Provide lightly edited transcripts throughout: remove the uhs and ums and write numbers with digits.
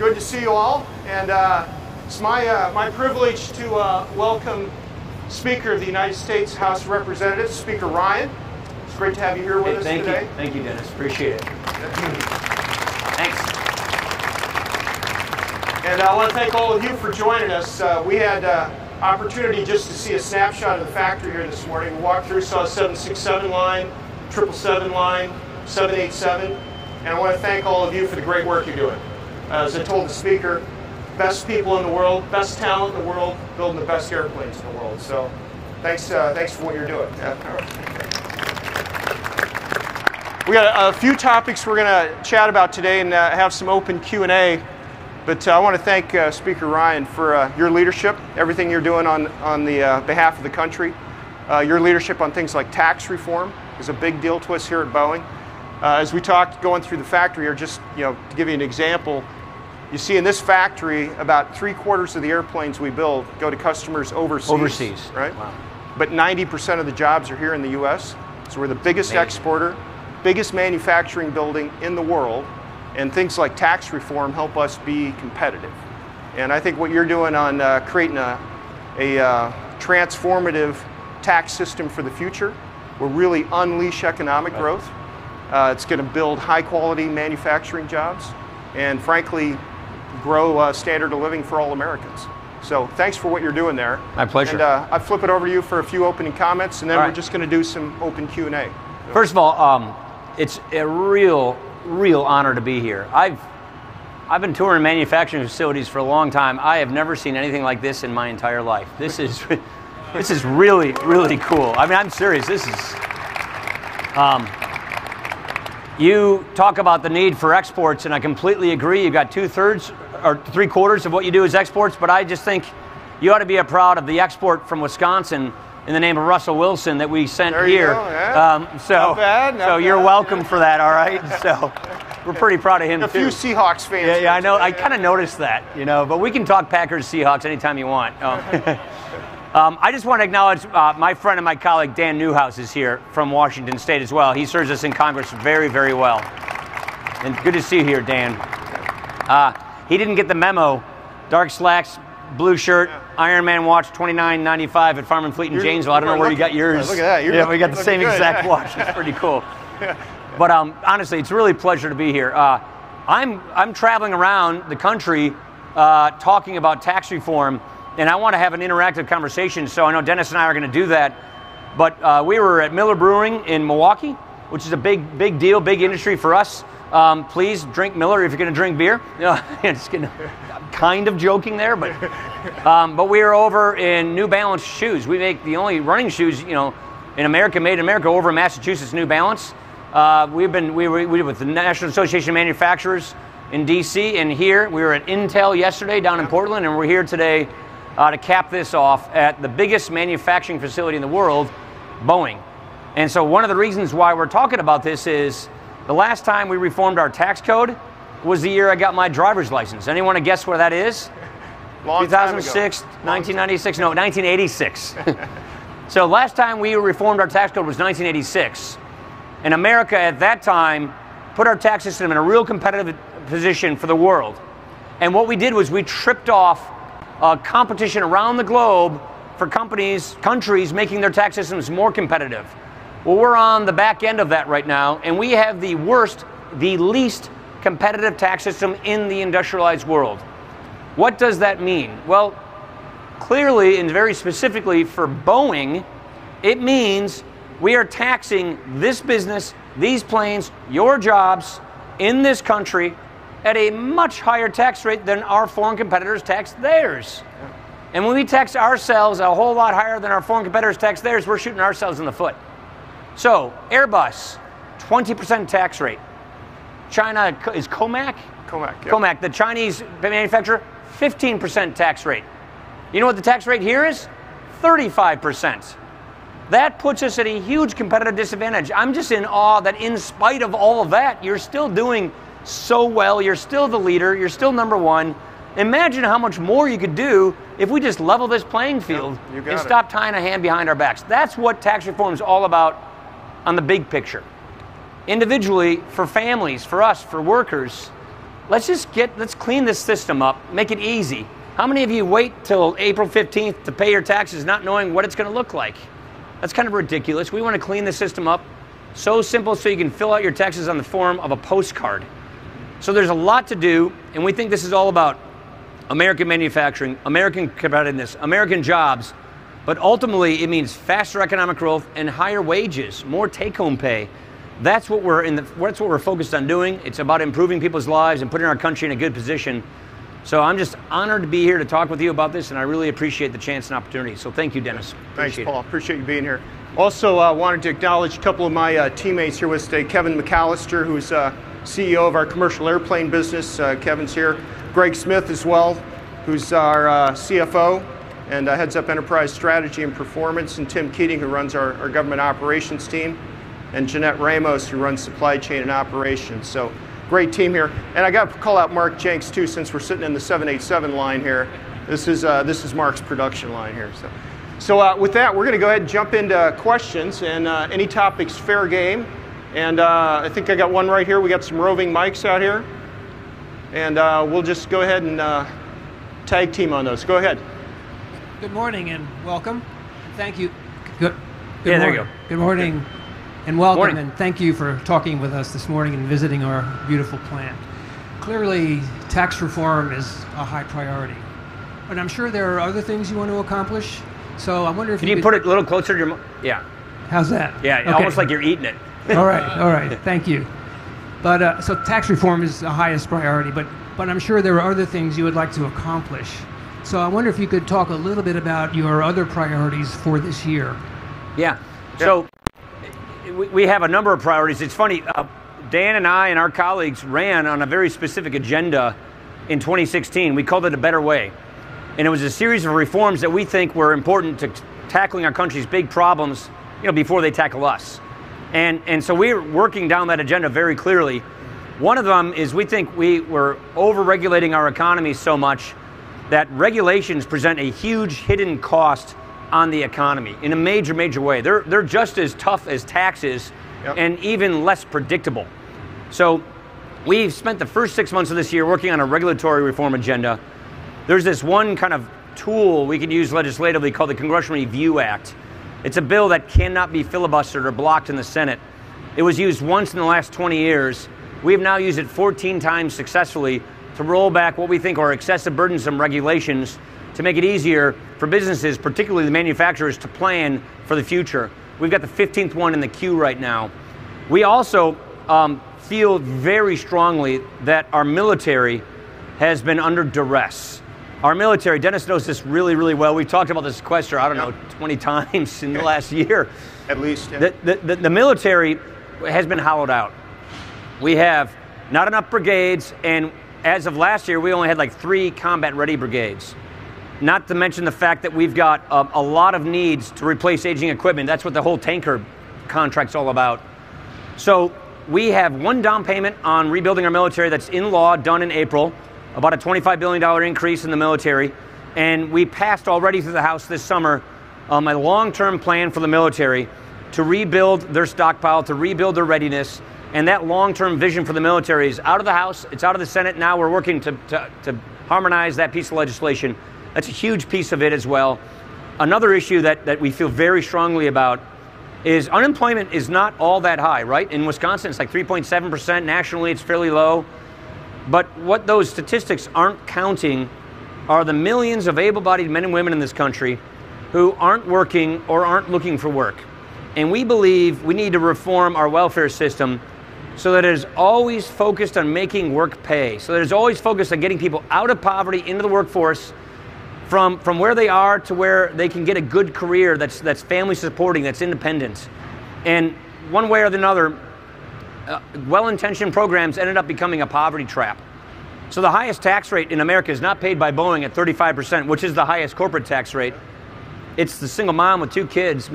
good to see you all, and it's my privilege to welcome Speaker of the United States House of Representatives, Speaker Ryan. It's great to have you here with us today. Thank you, Dennis. Appreciate it. Thanks. And I want to thank all of you for joining us. We had opportunity just to see a snapshot of the factory here this morning. We walked through, saw a 767 line, 777 line, 787, and I want to thank all of you for the great work you're doing. As I told the speaker, best people in the world, best talent in the world, building the best airplanes in the world. So thanks for what you're doing. We got a few topics we're going to chat about today and have some open Q&A. But I want to thank Speaker Ryan for your leadership, everything you're doing on the behalf of the country. Your leadership on things like tax reform is a big deal to us here at Boeing. As we talked going through the factory, or just to give you an example, you see in this factory about 3/4 of the airplanes we build go to customers overseas. Right? Wow. But 90% of the jobs are here in the U.S. So we're the biggest exporter, biggest manufacturing building in the world, and things like tax reform help us be competitive. And I think what you're doing on creating a transformative tax system for the future will really unleash economic growth. It's going to build high-quality manufacturing jobs, and frankly, grow standard of living for all Americans. So thanks for what you're doing there. My pleasure. And I'll flip it over to you for a few opening comments, and then we're just going to do some open Q&A. First of all, it's a real honor to be here. I've been touring manufacturing facilities for a long time. I have never seen anything like this in my entire life. This is really cool. I mean, I'm serious. This is. You talk about the need for exports, and I completely agree. You've got 2/3 or 3/4 of what you do is exports, but I just think you ought to be proud of the export from Wisconsin in the name of Russell Wilson that we sent here. Not bad, you're welcome for that, all right? So we're pretty proud of him, too. A few Seahawks fans. Yeah, I know. I kind of noticed that, but we can talk Packers, Seahawks anytime you want. I just want to acknowledge my friend and my colleague Dan Newhouse is here from Washington State as well. He serves us in Congress very, very well. And good to see you here, Dan. He didn't get the memo. Dark slacks, blue shirt, Iron Man watch, $29.95 at Farm and Fleet in Janesville. I don't know where you got yours. Look at that. We got the same exact watch. It's pretty cool. But honestly, it's really a pleasure to be here. I'm traveling around the country talking about tax reform, and I want to have an interactive conversation, so I know Dennis and I are going to do that. But we were at Miller Brewing in Milwaukee, which is a big deal, big industry for us. Please drink Miller if you're going to drink beer. I'm kind of joking there, but we are over in New Balance shoes. We make the only running shoes, in America, made in America, over in Massachusetts, New Balance. We were with the National Association of Manufacturers in D.C. and here. We were at Intel yesterday down in Portland, and we're here today to cap this off at the biggest manufacturing facility in the world, Boeing. And so one of the reasons why we're talking about this is the last time we reformed our tax code was the year I got my driver's license. Anyone want to guess where that is? 2006, 1996, no, 1986. So last time we reformed our tax code was 1986. And America at that time put our tax system in a real competitive position for the world. And what we did was we tripped off competition around the globe for countries making their tax systems more competitive. Well, we're on the back end of that right now, and we have the least competitive tax system in the industrialized world. What does that mean? Well, clearly and very specifically for Boeing, it means we are taxing this business, these planes, your jobs in this country at a much higher tax rate than our foreign competitors tax theirs. And when we tax ourselves a whole lot higher than our foreign competitors tax theirs, we're shooting ourselves in the foot. So, Airbus, 20% tax rate. China is Comac? Comac, yep. Comac, the Chinese manufacturer, 15% tax rate. You know what the tax rate here is? 35%. That puts us at a huge competitive disadvantage. I'm just in awe that in spite of all of that, you're still doing so well. You're still the leader. You're still number one. Imagine how much more you could do if we just level this playing field and stop tying a hand behind our backs. That's what tax reform is all about on the big picture. Individually, for families, for us, for workers, let's clean this system up, make it easy. How many of you wait till April 15th to pay your taxes not knowing what it's going to look like? That's kind of ridiculous. We want to clean the system up so simple so you can fill out your taxes on the form of a postcard. So there's a lot to do, and we think this is all about American manufacturing, American competitiveness, American jobs, but ultimately it means faster economic growth and higher wages, more take-home pay. That's what we're focused on doing. It's about improving people's lives and putting our country in a good position. So I'm just honored to be here to talk with you about this, and I really appreciate the chance and opportunity. So thank you, Dennis. Thanks, Paul. Appreciate you being here. Also wanted to acknowledge a couple of my teammates here with us today. Kevin McAllister, who's CEO of our commercial airplane business. Kevin's here. Greg Smith as well, who's our CFO and heads up enterprise strategy and performance, and Tim Keating, who runs our government operations team, and Jeanette Ramos, who runs supply chain and operations. So great team here. And I got to call out Mark Jenks too, since we're sitting in the 787 line here. This is Mark's production line here. So with that, we're going to go ahead and jump into questions, and any topics fair game. And I think I got one right here. We got some roving mics out here, and we'll just go ahead and tag team on those. Go ahead. Good morning and welcome. Thank you. Good Yeah, morning. there you go. Good morning and welcome, Morning. and thank you for talking with us this morning and visiting our beautiful plant. Clearly, tax reform is a high priority, but I'm sure there are other things you want to accomplish. So I wonder if Can you put it a little closer to your yeah. How's that? Yeah, Okay. almost like you're eating it. All right. Thank you. But so tax reform is the highest priority, but I'm sure there are other things you would like to accomplish. So I wonder if you could talk a little bit about your other priorities for this year. Yeah. So we have a number of priorities. It's funny, Dan and I and our colleagues ran on a very specific agenda in 2016. We called it A Better Way. And it was a series of reforms that we think were important to tackling our country's big problems, before they tackle us. And so we're working down that agenda very clearly. One of them is we think we were over-regulating our economy so much that regulations present a huge hidden cost on the economy in a major, major way. They're just as tough as taxes, yep, and even less predictable. So we've spent the first 6 months of this year working on a regulatory reform agenda. There's this one kind of tool we can use legislatively called the Congressional Review Act. It's a bill that cannot be filibustered or blocked in the Senate. It was used once in the last 20 years. We have now used it 14 times successfully to roll back what we think are excessive burdensome regulations to make it easier for businesses, particularly the manufacturers, to plan for the future. We've got the 15th one in the queue right now. We also feel very strongly that our military has been under duress. Our military, Dennis knows this really, really well. We've talked about this sequester, 20 times in the last year. At least. Yeah. The military has been hollowed out. We have not enough brigades, and as of last year, we only had like 3 combat-ready brigades. Not to mention the fact that we've got a lot of needs to replace aging equipment. That's what the whole tanker contract's all about. So we have one down payment on rebuilding our military that's in law, done in April, about a $25 billion increase in the military. And we passed already through the House this summer a long-term plan for the military to rebuild their stockpile, to rebuild their readiness. And that long-term vision for the military is out of the House, it's out of the Senate. Now we're working to harmonize that piece of legislation. That's a huge piece of it as well. Another issue that we feel very strongly about is unemployment is not all that high, right? In Wisconsin, it's like 3.7%. Nationally, it's fairly low. But what those statistics aren't counting are the millions of able-bodied men and women in this country who aren't working or aren't looking for work. And we believe we need to reform our welfare system so that it is always focused on making work pay, so that it is always focused on getting people out of poverty into the workforce, from where they are to where they can get a good career that's family supporting, that's independent. And one way or another, well-intentioned programs ended up becoming a poverty trap. So the highest tax rate in America is not paid by Boeing at 35%, which is the highest corporate tax rate. It's the single mom with 2 kids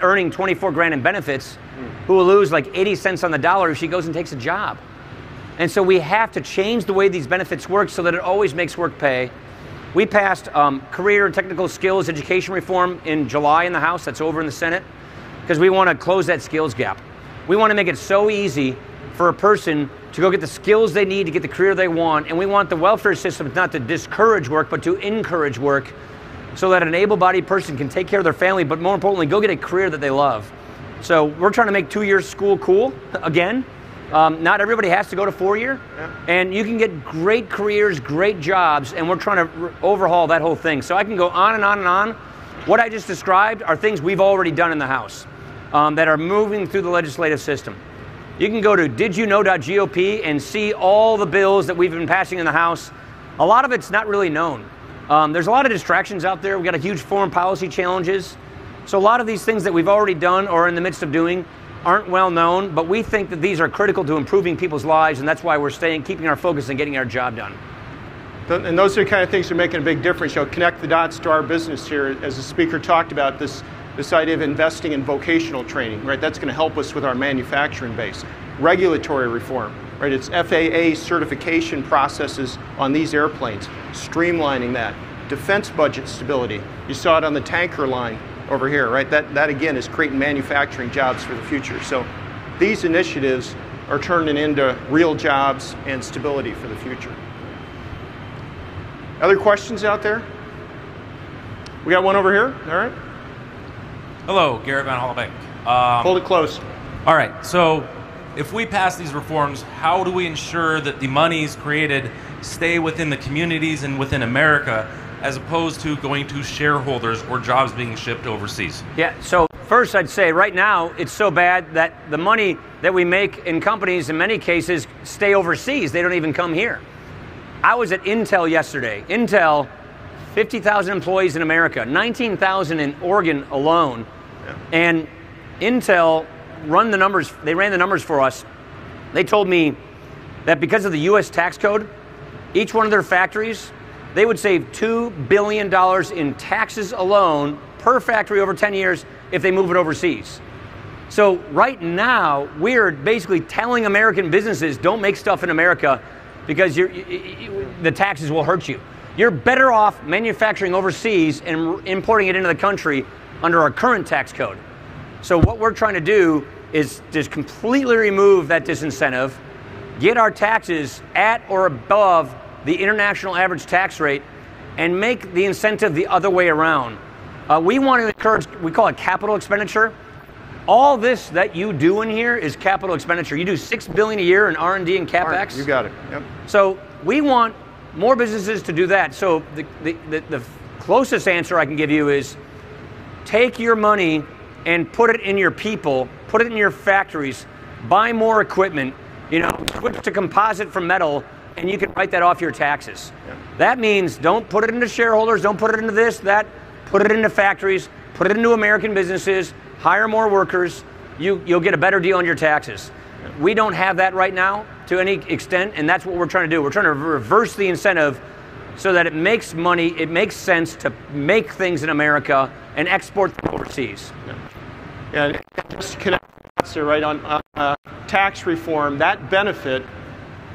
earning 24 grand in benefits, who will lose like 80 cents on the dollar if she goes and takes a job. And so we have to change the way these benefits work so that it always makes work pay. We passed career and technical skills education reform in July in the House. That's over in the Senate, because we want to close that skills gap. We want to make it so easy for a person to go get the skills they need to get the career they want, and we want the welfare system not to discourage work, but to encourage work, so that an able-bodied person can take care of their family, but more importantly, go get a career that they love. So we're trying to make 2-year school cool, again. Not everybody has to go to 4-year, and you can get great careers, great jobs, and we're trying to overhaul that whole thing. So I can go on and on and on. What I just described are things we've already done in the House that are moving through the legislative system. You can go to didyouknow.gop and see all the bills that we've been passing in the House. A lot of it's not really known. There's a lot of distractions out there. We've got a huge foreign policy challenges. So a lot of these things that we've already done or in the midst of doing aren't well known, but we think that these are critical to improving people's lives, and that's why we're keeping our focus and getting our job done. And those are the kind of things that are making a big difference. You know, connect the dots to our business here. As the speaker talked about, this idea of investing in vocational training, right? That's going to help us with our manufacturing base. Regulatory reform, right? It's FAA certification processes on these airplanes, streamlining that. Defense budget stability. You saw it on the tanker line over here, right? That again is creating manufacturing jobs for the future. So these initiatives are turning into real jobs and stability for the future. Other questions out there? We got one over here, all right? Hello, Garrett Van Hollebank. Hold it close. All right, so if we pass these reforms, how do we ensure that the monies created stay within the communities and within America, as opposed to going to shareholders or jobs being shipped overseas? Yeah, so first I'd say right now it's so bad that the money that we make in companies in many cases stay overseas. They don't even come here. I was at Intel yesterday. Intel, 50,000 employees in America, 19,000 in Oregon alone. Yeah. And Intel ran the numbers for us. They told me that because of the US tax code, each one of their factories, they would save $2 billion in taxes alone per factory over 10 years if they move it overseas. So right now, we're basically telling American businesses, don't make stuff in America because the taxes will hurt you. You're better off manufacturing overseas and importing it into the country under our current tax code. So what we're trying to do is just completely remove that disincentive, get our taxes at or above the international average tax rate, and make the incentive the other way around. We want to encourage, we call it capital expenditure. All this that you do in here is capital expenditure. You do $6 billion a year in R&D and CapEx. Right, you got it. Yep. So we want more businesses to do that. So the closest answer I can give you is take your money and put it in your people, put it in your factories, buy more equipment, switch to composite from metal, and you can write that off your taxes. Yeah. That means don't put it into shareholders, don't put it into this, that, put it into factories, put it into American businesses, hire more workers, you'll get a better deal on your taxes. Yeah. We don't have that right now to any extent, and that's what we're trying to do. We're trying to reverse the incentive so that it makes money, it makes sense to make things in America and export them overseas. Yeah. And just to connect there, right, on tax reform, that benefit,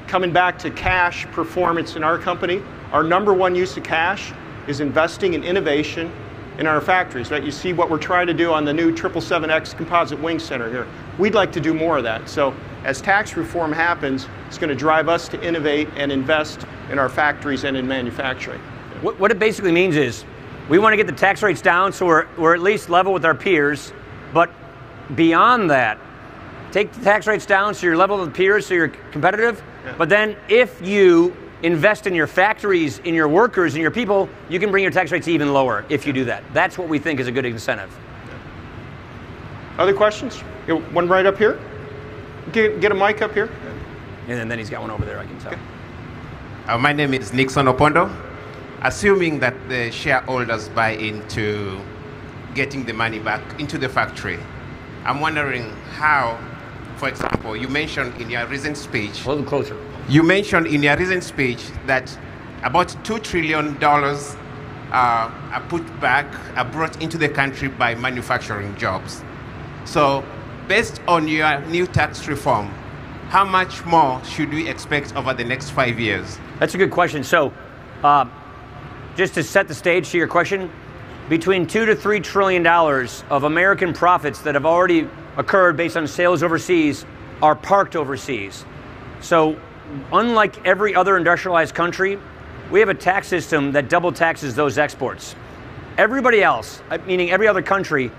coming back to cash performance in our company, our number one use of cash is investing in innovation in our factories, right? You see what we're trying to do on the new 777X Composite Wing Center here. We'd like to do more of that. So as tax reform happens, it's going to drive us to innovate and invest in our factories and in manufacturing. What it basically means is we want to get the tax rates down so we're at least level with our peers, but beyond that, take the tax rates down so you're level with peers, so you're competitive. Yeah. But then if you invest in your factories, in your workers, in your people, you can bring your tax rates even lower if you do that. That's what we think is a good incentive. Yeah. Other questions? One right up here. Get a mic up here. And then he's got one over there, I can tell. Okay. My name is Nixon Opondo. Assuming that the shareholders buy into getting the money back into the factory, I'm wondering how, for example, you mentioned in your recent speech. A little closer. You mentioned in your recent speech that about $2 trillion are put back, are brought into the country by manufacturing jobs. So, based on your new tax reform, how much more should we expect over the next 5 years? That's a good question. So, just to set the stage to your question, between $2 to $3 trillion of American profits that have already occurred based on sales overseas are parked overseas. So unlike every other industrialized country, we have a tax system that double taxes those exports. Everybody else, meaning every other country,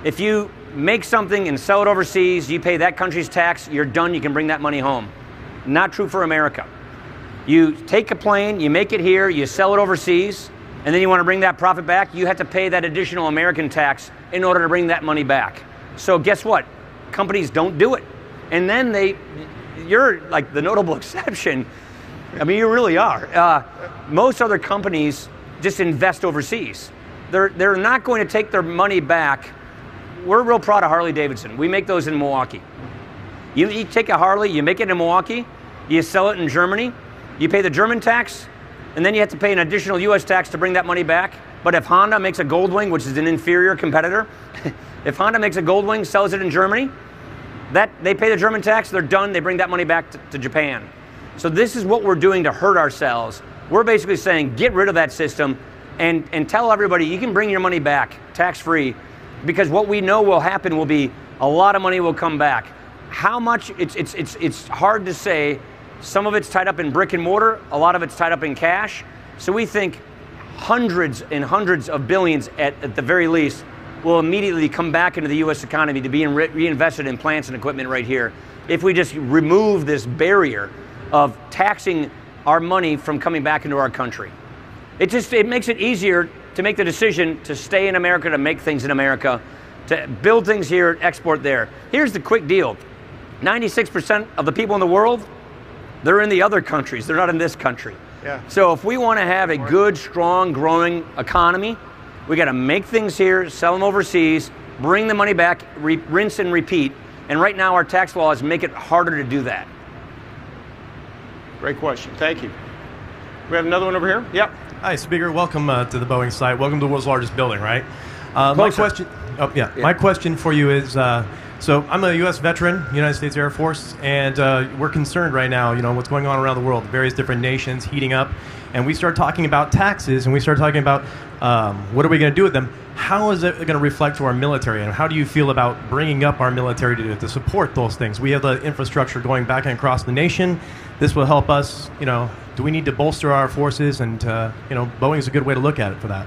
if you make something and sell it overseas, you pay that country's tax, you're done, you can bring that money home. Not true for America. You take a plane, you make it here, you sell it overseas, and then you want to bring that profit back, you have to pay that additional American tax in order to bring that money back. So guess what? Companies don't do it. And then you're like the notable exception. I mean, you really are. Most other companies just invest overseas. They're not going to take their money back. We're real proud of Harley Davidson. We make those in Milwaukee. You take a Harley, you make it in Milwaukee, you sell it in Germany, you pay the German tax, and then you have to pay an additional US tax to bring that money back. But if Honda makes a Goldwing, which is an inferior competitor, if Honda makes a Goldwing, sells it in Germany, they pay the German tax, they're done, they bring that money back to Japan. So this is what we're doing to hurt ourselves. We're basically saying, get rid of that system and tell everybody you can bring your money back tax-free, because what we know will happen will be a lot of money will come back. How much, it's hard to say. Some of it's tied up in brick and mortar, a lot of it's tied up in cash. So we think hundreds and hundreds of billions at the very least will immediately come back into the US economy to be reinvested in plants and equipment right here. If we just remove this barrier of taxing our money from coming back into our country. It makes it easier to make the decision to stay in America, to make things in America, to build things here, export there. Here's the quick deal. 96% of the people in the world, they're in the other countries, they're not in this country. Yeah. So if we want to have a good, strong, growing economy, we got to make things here, sell them overseas, bring the money back, rinse and repeat. And right now our tax laws make it harder to do that. Great question, thank you. We have another one over here? Yep. Hi, Speaker. Welcome to the Boeing site. Welcome to the world's largest building, right? My question. My question for you is: so I'm a U.S. veteran, United States Air Force, and we're concerned right now. You know what's going on around the world, various different nations heating up, and we start talking about taxes, and we start talking about what are we going to do with them? How is it going to reflect to our military, and how do you feel about bringing up our military to support those things? We have the infrastructure going back and across the nation. This will help us. Do we need to bolster our forces? And Boeing is a good way to look at it for that.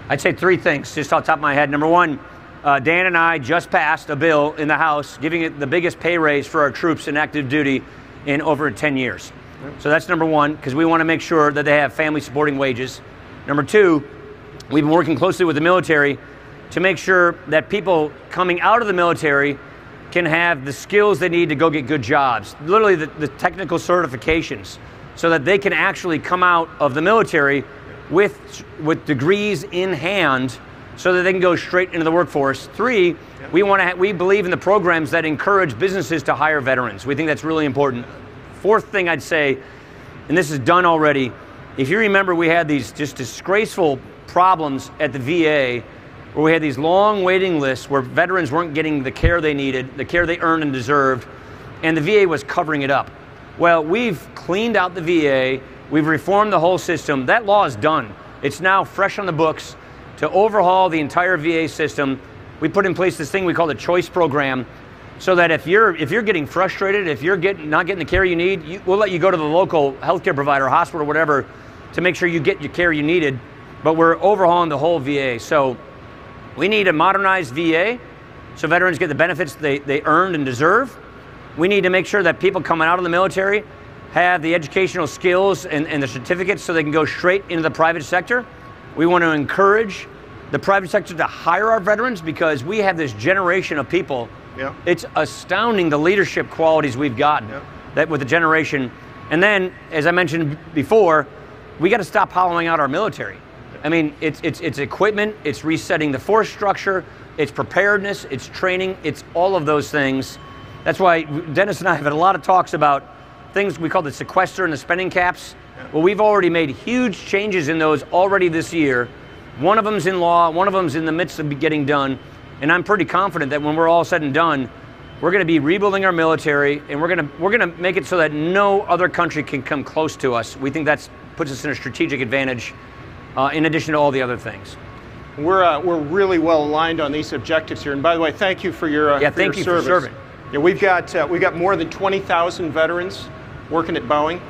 I'd say three things, just off the top of my head. Number one, Dan and I just passed a bill in the House giving it the biggest pay raise for our troops in active duty in over 10 years. So that's number one, because we want to make sure that they have family supporting wages. Number two, we've been working closely with the military to make sure that people coming out of the military can have the skills they need to go get good jobs, literally the technical certifications, so that they can actually come out of the military with degrees in hand so that they can go straight into the workforce. Three, we believe in the programs that encourage businesses to hire veterans. We think that's really important. Fourth thing I'd say, and this is done already, if you remember, we had these just disgraceful problems at the VA where we had these long waiting lists where veterans weren't getting the care they needed, the care they earned and deserved, and the VA was covering it up. Well, we've cleaned out the VA, we've reformed the whole system. That law is done. It's now fresh on the books to overhaul the entire VA system. We put in place this thing we call the choice program, so that if you're getting frustrated, if you're not getting the care you need, we'll let you go to the local healthcare provider, hospital, or whatever, to make sure you get your care you needed. But we're overhauling the whole VA. So we need a modernized VA so veterans get the benefits they earned and deserve. We need to make sure that people coming out of the military have the educational skills and the certificates so they can go straight into the private sector. We want to encourage the private sector to hire our veterans because we have this generation of people. Yeah. It's astounding the leadership qualities we've gotten that with the generation. And then, as I mentioned before, we got to stop hollowing out our military. I mean, it's equipment, it's resetting the force structure, it's preparedness, it's training, it's all of those things. That's why Dennis and I have had a lot of talks about things we call the sequester and the spending caps. Well, we've already made huge changes in those already this year. One of them's in law, one of them's in the midst of getting done. And I'm pretty confident that when we're all said and done, we're going to be rebuilding our military, and we're going to make it so that no other country can come close to us. We think that puts us in a strategic advantage, in addition to all the other things. We're really well aligned on these objectives here. And by the way, thank you for your thank you service. for serving. we've got more than 20,000 veterans working at Boeing,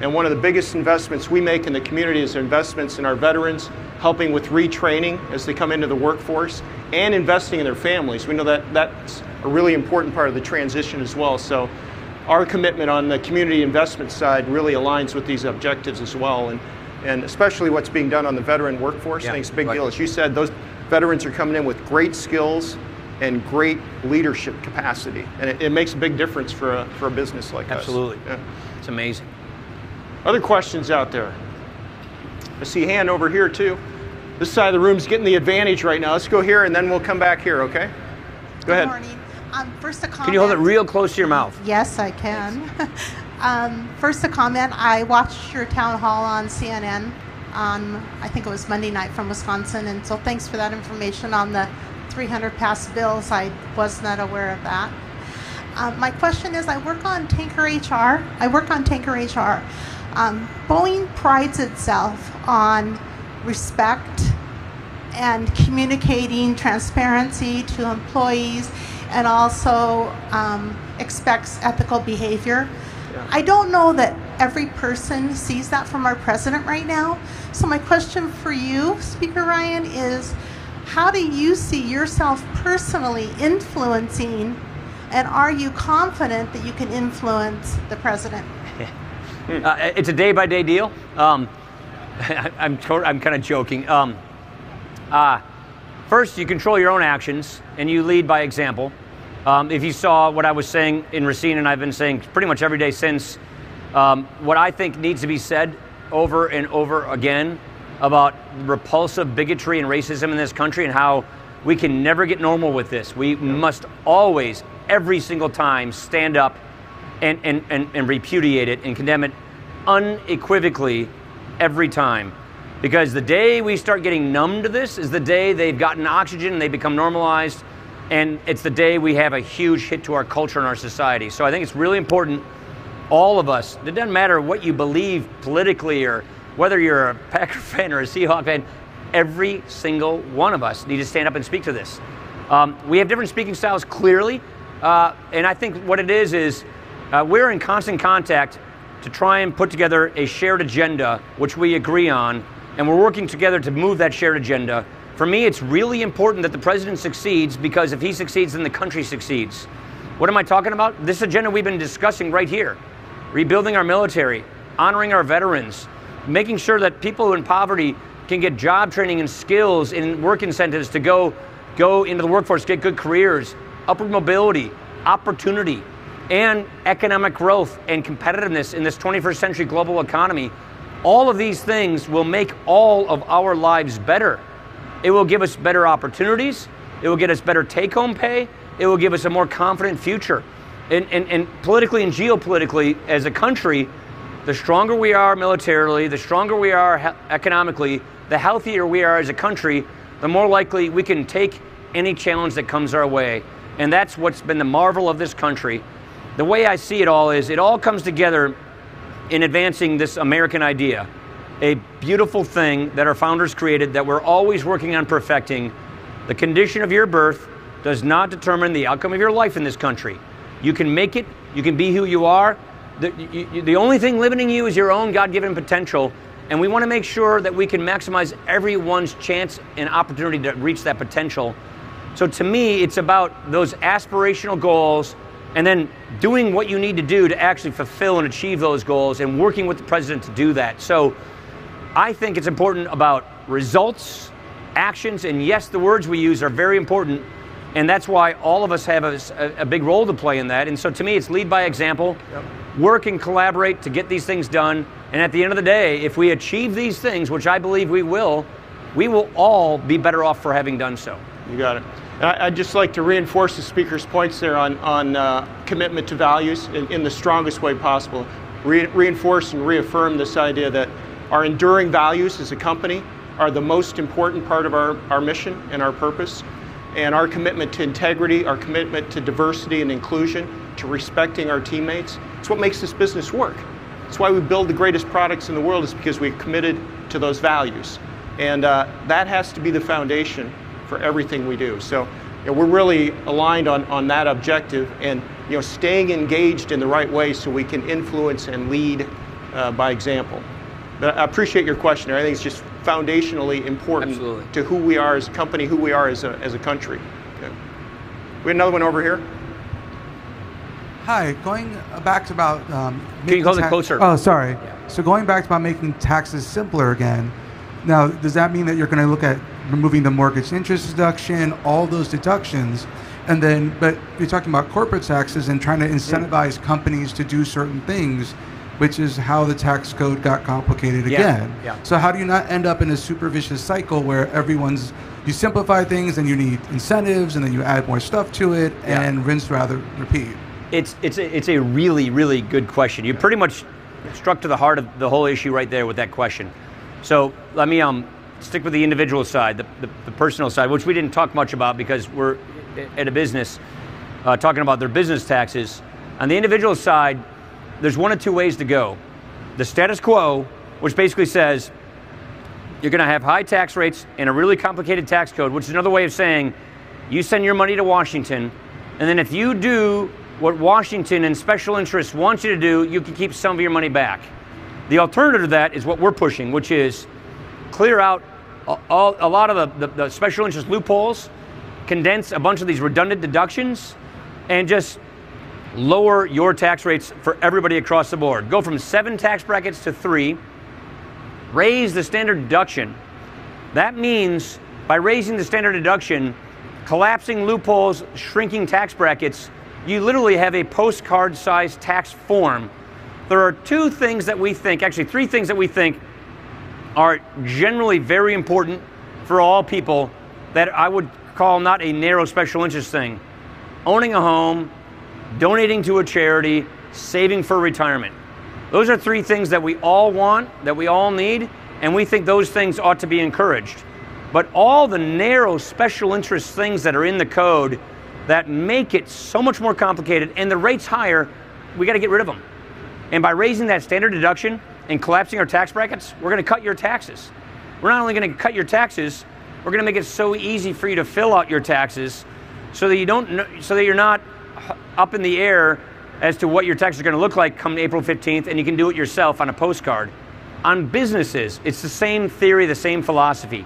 and one of the biggest investments we make in the community is investments in our veterans, helping with retraining as they come into the workforce, and investing in their families. We know that that's a really important part of the transition as well. So our commitment on the community investment side really aligns with these objectives as well, and especially what's being done on the veteran workforce. I think it's a big deal. As you said, those veterans are coming in with great skills and great leadership capacity, and it makes a big difference for a business like us. Absolutely. Yeah. It's amazing. Other questions out there? I see a hand over here too. This side of the room's getting the advantage right now. Let's go here and then we'll come back here, okay? Go ahead. Good morning. First a comment. Can you hold it real close to your mouth? Yes, I can. First a comment. I watched your town hall on CNN on, I think it was Monday night from Wisconsin, and so thanks for that information on the 300 passed bills. I was not aware of that. My question is, I work on Tanker HR. Boeing prides itself on respect and communicating transparency to employees, and also expects ethical behavior. Yeah. I don't know that every person sees that from our president right now. So my question for you, Speaker Ryan, is how do you see yourself personally influencing, and are you confident that you can influence the president? It's a day-by-day deal. I'm kind of joking. First, you control your own actions, and you lead by example. If you saw what I was saying in Racine, and I've been saying pretty much every day since, what I think needs to be said over and over again about repulsive bigotry and racism in this country, and how we can never get normal with this. We must always, every single time, stand up and repudiate it and condemn it unequivocally every time. Because the day we start getting numb to this is the day they've gotten oxygen and they become normalized, and it's the day we have a huge hit to our culture and our society. So I think it's really important, all of us, it doesn't matter what you believe politically or whether you're a Packer fan or a Seahawk fan, every single one of us need to stand up and speak to this. We have different speaking styles, clearly, and I think what it is we're in constant contact to try and put together a shared agenda which we agree on, and we're working together to move that shared agenda. For me, it's really important that the president succeeds, because if he succeeds, then the country succeeds. What am I talking about? This agenda we've been discussing right here. Rebuilding our military, honoring our veterans, making sure that people in poverty can get job training and skills and work incentives to go into the workforce, get good careers, upward mobility, opportunity, and economic growth and competitiveness in this 21st century global economy. All of these things will make all of our lives better. It will give us better opportunities. It will get us better take-home pay. It will give us a more confident future. And politically and geopolitically, as a country, the stronger we are militarily, the stronger we are economically, the healthier we are as a country, the more likely we can take any challenge that comes our way. And that's what's been the marvel of this country. The way I see it all is, it all comes together in advancing this American idea, a beautiful thing that our founders created that we're always working on perfecting. The condition of your birth does not determine the outcome of your life in this country. You can make it, you can be who you are. The only thing limiting you is your own God-given potential, and we want to make sure that we can maximize everyone's chance and opportunity to reach that potential. So to me, it's about those aspirational goals, and then doing what you need to do to actually fulfill and achieve those goals, and working with the president to do that. So I think it's important about results, actions, and yes, the words we use are very important, and that's why all of us have a big role to play in that. And so to me, it's lead by example, work and collaborate to get these things done, and at the end of the day, if we achieve these things, which I believe we will all be better off for having done so. You got it. I'd just like to reinforce the speaker's points there on commitment to values in the strongest way possible. Reinforce and reaffirm this idea that our enduring values as a company are the most important part of our mission and our purpose. And our commitment to integrity, our commitment to diversity and inclusion, to respecting our teammates, it's what makes this business work. It's why we build the greatest products in the world, is because we've committed to those values. And that has to be the foundation for everything we do. So we're really aligned on that objective, and staying engaged in the right way so we can influence and lead by example. But I appreciate your question. I think it's just foundationally important Absolutely. to who we are as a company, who we are as a country. Okay. We have another one over here. Hi, going back to about Can you hold it closer? Oh, sorry. Yeah. So going back to about making taxes simpler again. Now, does that mean that you're going to look at removing the mortgage interest deduction, all those deductions, and then, but you're talking about corporate taxes and trying to incentivize companies to do certain things, which is how the tax code got complicated again. Yeah. So how do you not end up in a super vicious cycle where you simplify things and you need incentives and then you add more stuff to it and rinse, rather, repeat? It's a really, really good question. You pretty much struck to the heart of the whole issue right there with that question. So let me stick with the individual side, the personal side, which we didn't talk much about because we're at a business talking about their business taxes. On the individual side, there's one of two ways to go. The status quo, which basically says you're going to have high tax rates and a really complicated tax code, which is another way of saying you send your money to Washington, and then if you do what Washington and special interests want you to do, you can keep some of your money back. The alternative to that is what we're pushing, which is clear out a lot of the special interest loopholes, condense a bunch of these redundant deductions, and just lower your tax rates for everybody across the board. Go from 7 tax brackets to 3, raise the standard deduction. That means by raising the standard deduction, collapsing loopholes, shrinking tax brackets, you literally have a postcard-sized tax form. There are 2 things that we think, actually 3 things that we think are generally very important for all people that I would call not a narrow special interest thing. Owning a home, donating to a charity, saving for retirement. Those are 3 things that we all want, that we all need, and we think those things ought to be encouraged. But all the narrow special interest things that are in the code that make it so much more complicated and the rates higher, we got to get rid of them. And by raising that standard deduction and collapsing our tax brackets, we're going to cut your taxes. We're not only going to cut your taxes, we're going to make it so easy for you to fill out your taxes so that you're not up in the air as to what your taxes are going to look like come April 15th, and you can do it yourself on a postcard. On businesses, it's the same theory, the same philosophy.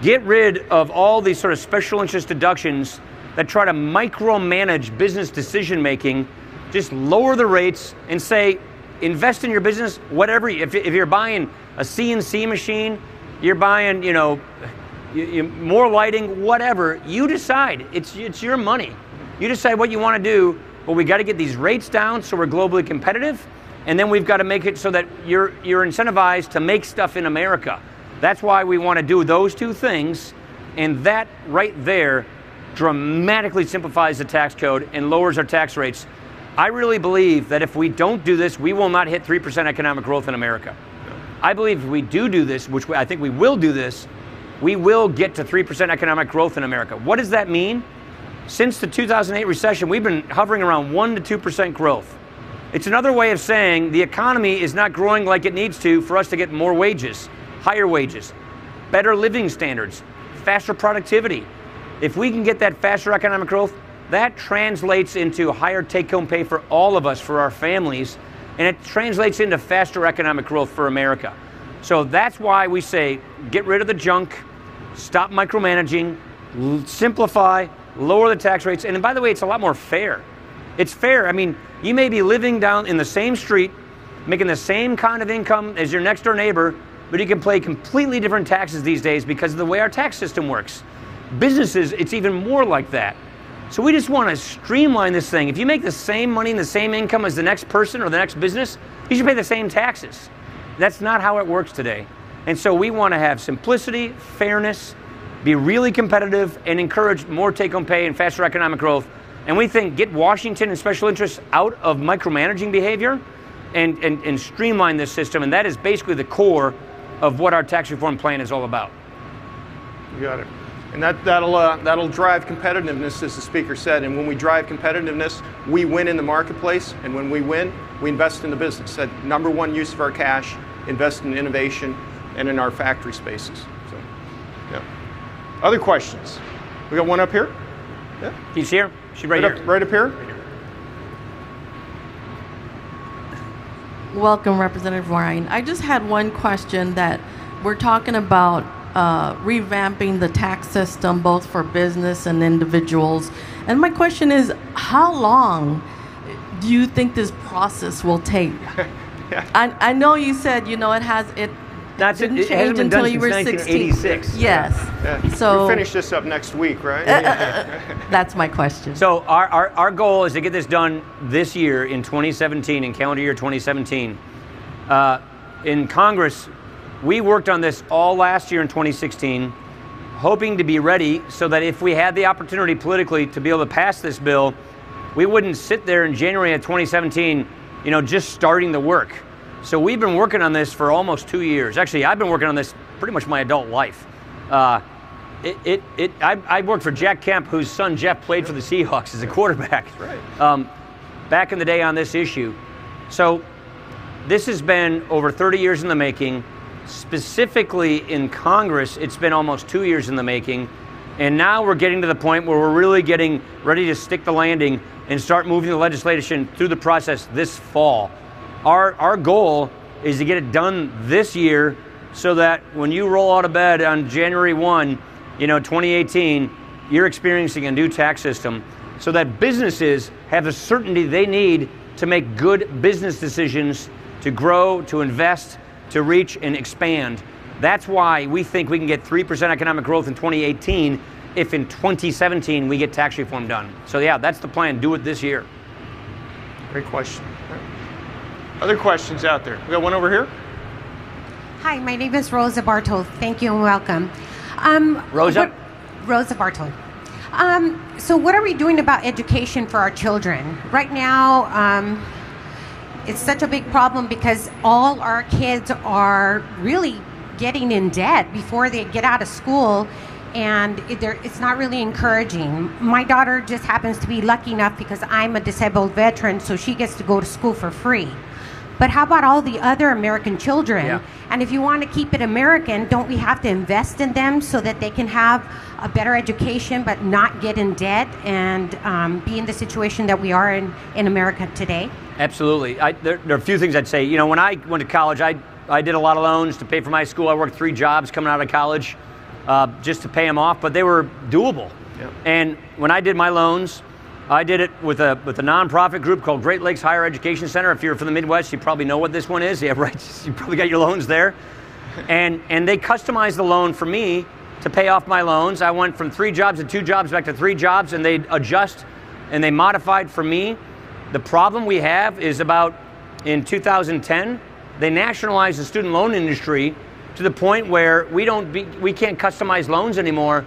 Get rid of all these sort of special interest deductions that try to micromanage business decision making. Just lower the rates and say, invest in your business, whatever. If you're buying a CNC machine, you're buying, more lighting, whatever, you decide. It's your money. You decide what you want to do, but we got to get these rates down so we're globally competitive, and then we've got to make it so that you're incentivized to make stuff in America. That's why we want to do those 2 things, and that right there dramatically simplifies the tax code and lowers our tax rates. I really believe that if we don't do this, we will not hit 3% economic growth in America. I believe if we do this, which I think we will do this, we will get to 3% economic growth in America. What does that mean? Since the 2008 recession, we've been hovering around 1 to 2% growth. It's another way of saying the economy is not growing like it needs to for us to get more wages, higher wages, better living standards, faster productivity. If we can get that faster economic growth, that translates into higher take-home pay for all of us, for our families, and it translates into faster economic growth for America. So that's why we say, get rid of the junk, stop micromanaging, simplify, lower the tax rates, and by the way, it's a lot more fair. It's fair. I mean, you may be living down in the same street, making the same kind of income as your next door neighbor, but you can pay completely different taxes these days because of the way our tax system works. Businesses, it's even more like that. So we just want to streamline this thing. If you make the same money and the same income as the next person or the next business, you should pay the same taxes. That's not how it works today. And so we want to have simplicity, fairness, be really competitive, and encourage more take-home pay and faster economic growth. And we think get Washington and special interests out of micromanaging behavior and streamline this system. And that is basically the core of what our tax reform plan is all about. You got it. And that'll drive competitiveness, as the speaker said. And when we drive competitiveness, we win in the marketplace. And when we win, we invest in the business. That number 1 use of our cash, invest in innovation and in our factory spaces. So, yeah. Other questions? We got one up here. Yeah. He's here. She's right here. Right up here. Welcome, Representative Ryan. I just had one question that we're talking about revamping the tax system both for business and individuals. And my question is, how long do you think this process will take? I know you said, it didn't change until you were 16. 1986. Yes. Yeah. So we'll finish this up next week, right? that's my question. So our goal is to get this done this year in 2017, in calendar year 2017. In Congress, we worked on this all last year in 2016, hoping to be ready so that if we had the opportunity politically to be able to pass this bill, we wouldn't sit there in January of 2017, just starting the work. So we've been working on this for almost 2 years. Actually, I've been working on this pretty much my adult life. I worked for Jack Kemp, whose son Jeff played for the Seahawks as a quarterback. Right. Back in the day on this issue. So this has been over 30 years in the making. Specifically in Congress, it's been almost 2 years in the making. And now we're getting to the point where we're really getting ready to stick the landing and start moving the legislation through the process this fall. Our goal is to get it done this year so that when you roll out of bed on January 1, 2018, you're experiencing a new tax system so that businesses have the certainty they need to make good business decisions, to grow, to invest, to reach and expand. That's why we think we can get 3% economic growth in 2018 if in 2017 we get tax reform done. So yeah, that's the plan. Do it this year. Great question. Other questions out there? We got one over here. Hi, my name is Rosa Bartol. Thank you and welcome. Rosa? Rosa Bartol. So what are we doing about education for our children? Right now, it's such a big problem because all our kids are really getting in debt before they get out of school, and it's not really encouraging. My daughter just happens to be lucky enough because I'm a disabled veteran, so she gets to go to school for free. But how about all the other American children? Yeah. And if you want to keep it American, don't we have to invest in them so that they can have a better education but not get in debt and be in the situation that we are in America today? Absolutely. There are a few things I'd say. When I went to college, I did a lot of loans to pay for my school. I worked 3 jobs coming out of college just to pay them off, but they were doable. Yep. And when I did my loans, I did it with a nonprofit group called Great Lakes Higher Education Center. If you're from the Midwest, you probably know what this one is. Yeah, right. You probably got your loans there. And they customized the loan for me to pay off my loans. I went from 3 jobs to 2 jobs back to 3 jobs, and they adjust and they modified for me. The problem we have is about in 2010, they nationalized the student loan industry to the point where we can't customize loans anymore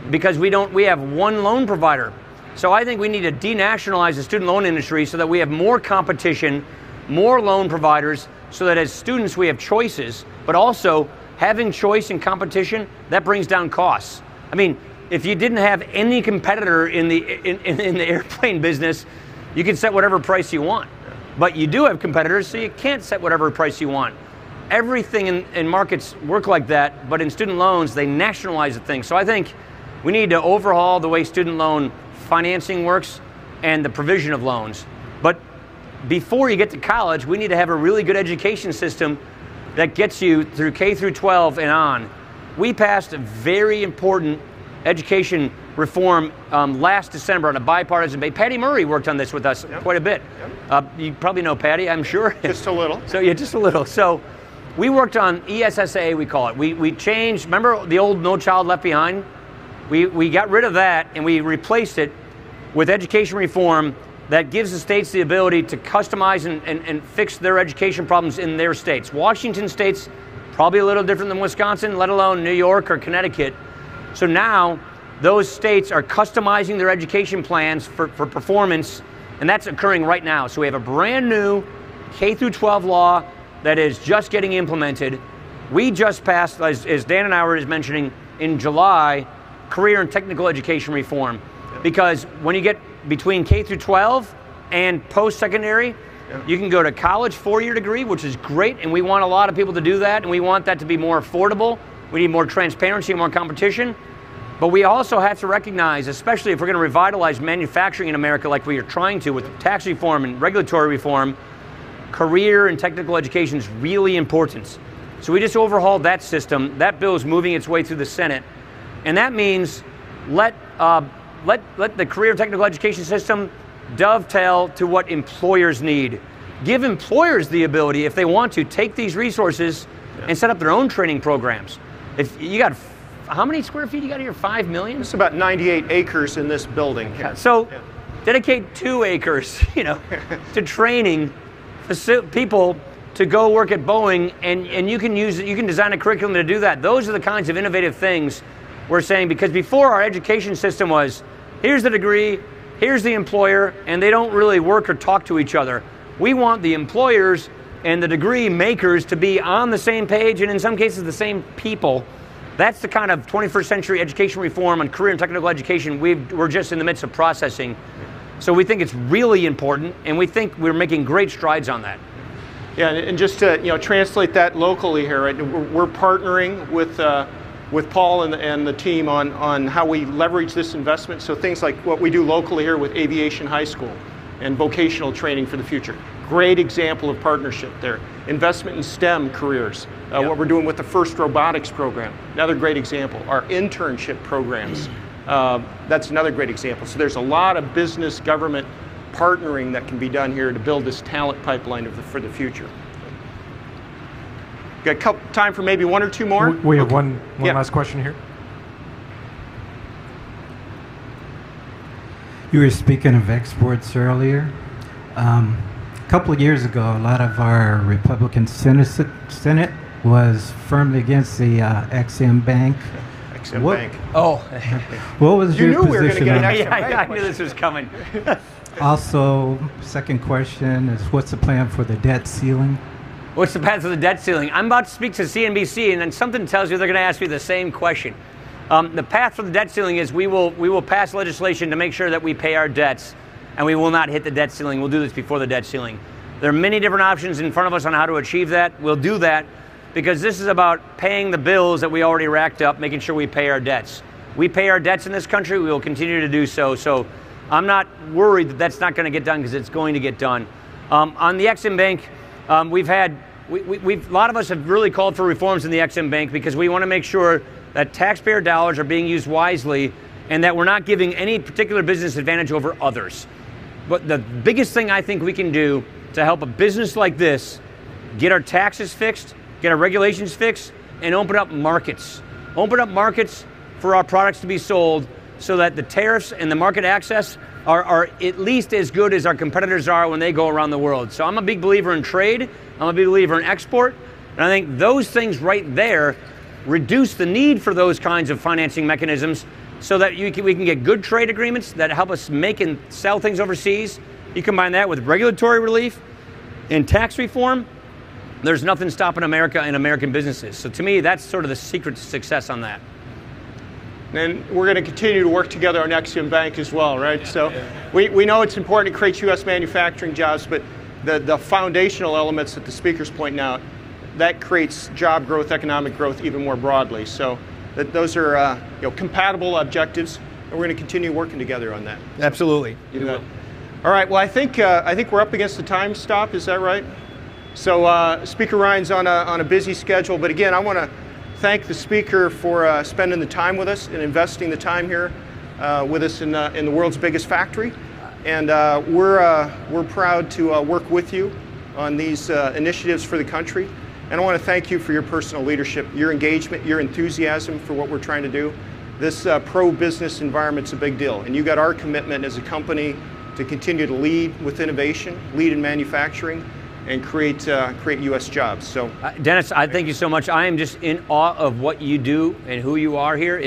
because we have one loan provider. So I think we need to denationalize the student loan industry so that we have more competition, more loan providers, so that as students we have choices, but also having choice and competition, that brings down costs. I mean, if you didn't have any competitor in the airplane business, you can set whatever price you want. But you do have competitors, so you can't set whatever price you want. Everything in markets work like that, but in student loans, they nationalize the thing. So I think we need to overhaul the way student loan financing works and the provision of loans. But before you get to college, we need to have a really good education system that gets you through K through 12 and on. We passed a very important education reform last December on a bipartisan basis. Patty Murray worked on this with us quite a bit. Yep. You probably know Patty, I'm sure. Just a little. So yeah, just a little. So we worked on ESSA, we call it. We changed, remember the old No Child Left Behind? We got rid of that and we replaced it with education reform that gives the states the ability to customize and fix their education problems in their states. Washington state's probably a little different than Wisconsin, let alone New York or Connecticut. So now those states are customizing their education plans for performance, and that's occurring right now. So we have a brand new K through 12 law that is just getting implemented. We just passed, as Dan and I were just mentioning, in July, career and technical education reform. Because when you get between K through 12 and post-secondary, you can go to college, 4-year degree, which is great, and we want a lot of people to do that, and we want that to be more affordable. We need more transparency and more competition. But we also have to recognize, especially if we're going to revitalize manufacturing in America like we are trying to with tax reform and regulatory reform, career and technical education is really important. So we just overhauled that system. That bill is moving its way through the Senate. And that means let the career and technical education system dovetail to what employers need. Give employers the ability, if they want to, take these resources and set up their own training programs. If you got, how many square feet you got here? 5 million? It's about 98 acres in this building here. So dedicate 2 acres, to training people to go work at Boeing, and you can design a curriculum to do that. Those are the kinds of innovative things we're saying, because before our education system was, here's the degree, here's the employer, and they don't really work or talk to each other. We want the employers and the degree makers to be on the same page, and in some cases the same people. That's the kind of 21st century education reform on career and technical education we're just in the midst of processing. So we think it's really important, and we think we're making great strides on that. Yeah, and just to translate that locally here, right? We're partnering with Paul and the team on how we leverage this investment. So things like what we do locally here with Aviation High School and vocational training for the future. Great example of partnership there. Investment in STEM careers. What we're doing with the FIRST Robotics program. Another great example. Our internship programs. That's another great example. So there's a lot of business government partnering that can be done here to build this talent pipeline for the future. Got time for maybe 1 or 2 more? We have one last question here. You were speaking of exports earlier. A couple of years ago, a lot of our Republican Senate was firmly against the Ex-Im Bank. Ex-Im Bank. Oh. What was your position? You knew we were going to get an Ex-Im Bank. Bank. I knew this was coming. Also, second question is, what's the plan for the debt ceiling? What's the path to the debt ceiling? I'm about to speak to CNBC, and then something tells you they're going to ask me the same question. The path for the debt ceiling is we will pass legislation to make sure that we pay our debts, and we will not hit the debt ceiling. We'll do this before the debt ceiling. There are many different options in front of us on how to achieve that. We'll do that because this is about paying the bills that we already racked up, making sure we pay our debts. We pay our debts in this country. We will continue to do so. So I'm not worried that that's not going to get done, because it's going to get done. On the Ex-Im Bank, a lot of us have really called for reforms in the Ex-Im Bank because we want to make sure that taxpayer dollars are being used wisely and that we're not giving any particular business advantage over others. But the biggest thing I think we can do to help a business like this get our taxes fixed, get our regulations fixed, and open up markets. Open up markets for our products to be sold so that the tariffs and the market access are at least as good as our competitors are when they go around the world. So I'm a big believer in trade. I'm a big believer in export. And I think those things right there reduce the need for those kinds of financing mechanisms so that we can get good trade agreements that help us make and sell things overseas. You combine that with regulatory relief and tax reform, there's nothing stopping America and American businesses. So to me, that's sort of the secret to success on that. And we're going to continue to work together on Ex-Im Bank as well, right? So we know it's important to create U.S. manufacturing jobs, but the foundational elements that the speaker's pointing out, that creates job growth, economic growth even more broadly. So those are compatible objectives, and we're going to continue working together on that. Absolutely. All right. Well, I think we're up against the time stop. Is that right? So Speaker Ryan's on a busy schedule, but again, I want to thank the speaker for spending the time with us and investing the time here with us in the world's biggest factory. And we're proud to work with you on these initiatives for the country. And I want to thank you for your personal leadership, your engagement, your enthusiasm for what we're trying to do. This pro-business environment's a big deal, and you got our commitment as a company to continue to lead with innovation, lead in manufacturing, and create U.S. jobs. So, Dennis, I thank you so much. I am just in awe of what you do and who you are here.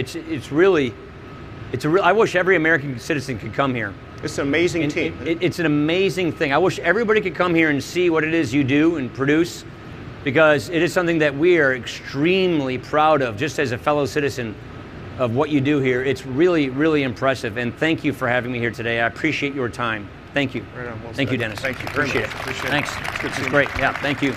I wish every American citizen could come here. It's an amazing team. It's an amazing thing. I wish everybody could come here and see what it is you do and produce, because it is something that we are extremely proud of, just as a fellow citizen, of what you do here. It's really, really impressive. And thank you for having me here today. I appreciate your time. Thank you. Right on. Well thank said. you, Dennis. Thank you very much. Appreciate it. Appreciate it. Thanks. It's good to see It's you. great. Yeah, thank you.